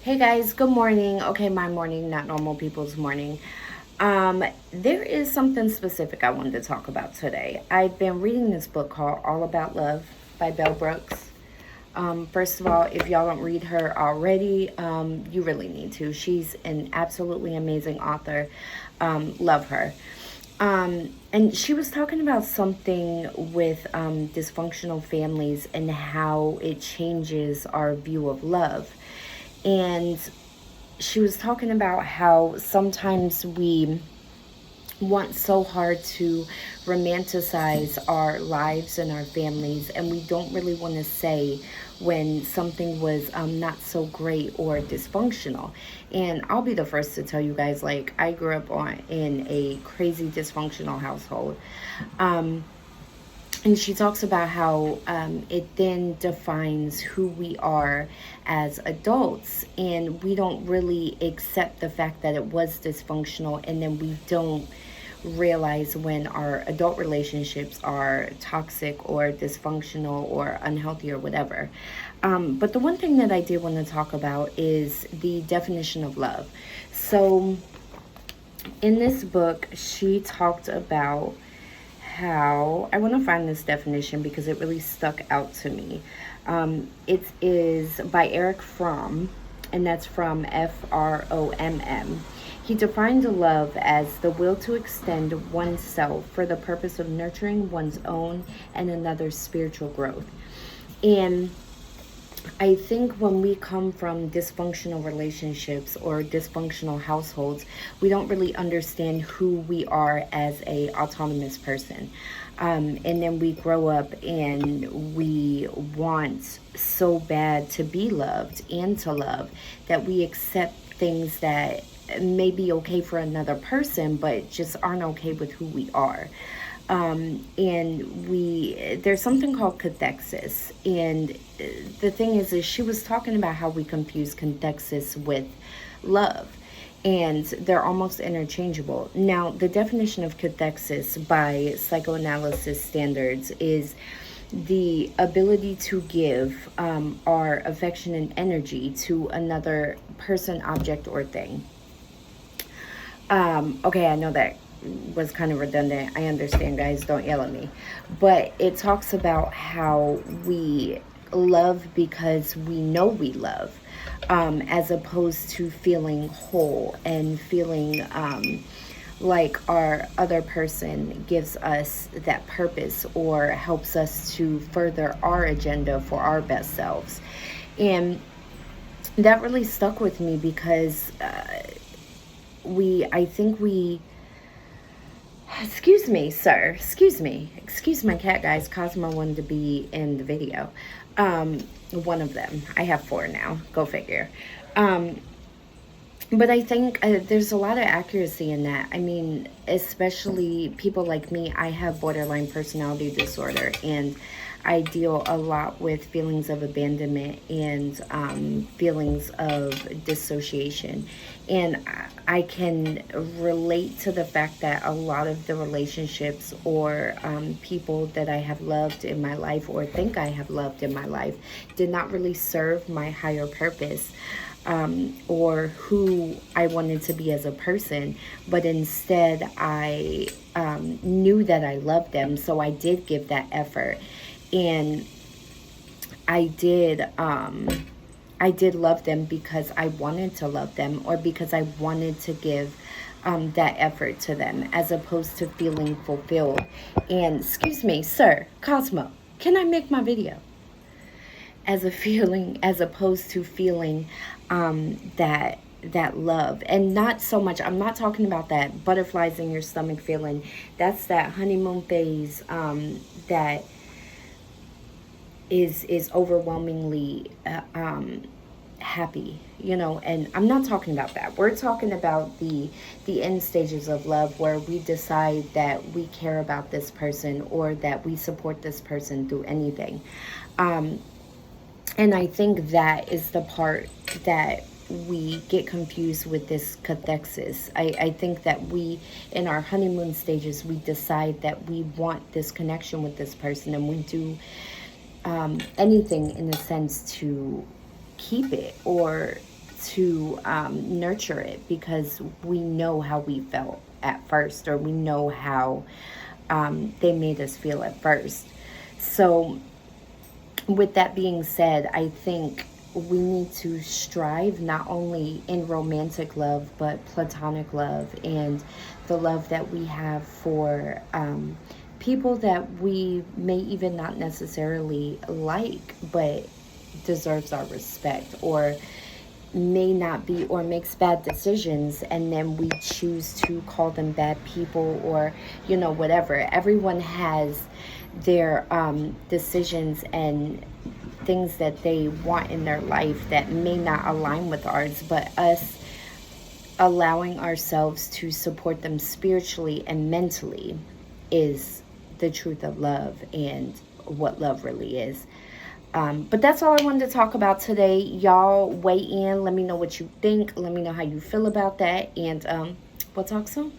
Hey guys, good morning. Okay, my morning, not normal people's morning. There is something specific I wanted to talk about today. I've been reading this book called All About Love by Bell Brooks. First of all, if y'all don't read her already, you really need to. She's an absolutely amazing author. Love her. And she was talking about something with dysfunctional families and how it changes our view of love. And she was talking about how sometimes we want so hard to romanticize our lives and our families, and we don't really want to say when something was not so great or dysfunctional. And I'll be the first to tell you guys, like, I grew up in a crazy dysfunctional household. And she talks about how it then defines who we are as adults, and we don't really accept the fact that it was dysfunctional, and then we don't realize when our adult relationships are toxic or dysfunctional or unhealthy or whatever. But the one thing that I did want to talk about is the definition of love. So in this book, she talked about how, I want to find this definition because it really stuck out to me. It is by Eric Fromm, and that's from Fromm. He defined love as the will to extend oneself for the purpose of nurturing one's own and another's spiritual growth. And I think when we come from dysfunctional relationships or dysfunctional households, we don't really understand who we are as a autonomous person. And then we grow up and we want so bad to be loved and to love that we accept things that may be okay for another person, but just aren't okay with who we are. And there's something called cathexis, and the thing is she was talking about how we confuse cathexis with love, and they're almost interchangeable. Now, the definition of cathexis by psychoanalysis standards is the ability to give our affection and energy to another person, object, or thing. Okay, I know that was kind of redundant. I understand, guys. Don't yell at me. But it talks about how we love because we know we love, as opposed to feeling whole and feeling like our other person gives us that purpose or helps us to further our agenda for our best selves. And that really stuck with me because I think we, excuse me, sir, excuse my cat, guys. Cosmo wanted to be in the video. One of them. I have 4 now, go figure. But I think there's a lot of accuracy in that. I mean, especially people like me, I have borderline personality disorder, and I deal a lot with feelings of abandonment and feelings of dissociation. And I can relate to the fact that a lot of the relationships or people that I have loved in my life or think I have loved in my life did not really serve my higher purpose. Or who I wanted to be as a person, but instead I knew that I loved them, so I did give that effort, and I did love them because I wanted to love them, or because I wanted to give that effort to them, as opposed to feeling fulfilled. And excuse me, sir, Cosmo, can I make my video? As a feeling, as opposed to feeling that love. And not so much, I'm not talking about that butterflies in your stomach feeling. That's that honeymoon phase that is overwhelmingly happy, and I'm not talking about that. We're talking about the end stages of love, where we decide that we care about this person or that we support this person through anything. And I think that is the part that we get confused with this cathexis. I think that we, in our honeymoon stages, we decide that we want this connection with this person, and we do anything in a sense to keep it or to nurture it, because we know how we felt at first, or we know how they made us feel at first. So with that being said, I think we need to strive not only in romantic love, but platonic love, and the love that we have for people that we may even not necessarily like, but deserves our respect, or may not be, or makes bad decisions, and then we choose to call them bad people, or whatever. Everyone has their decisions and things that they want in their life that may not align with ours, but us allowing ourselves to support them spiritually and mentally is the truth of love and what love really is. But that's all I wanted to talk about today. Y'all weigh in. Let me know what you think. Let me know how you feel about that. And we'll talk soon.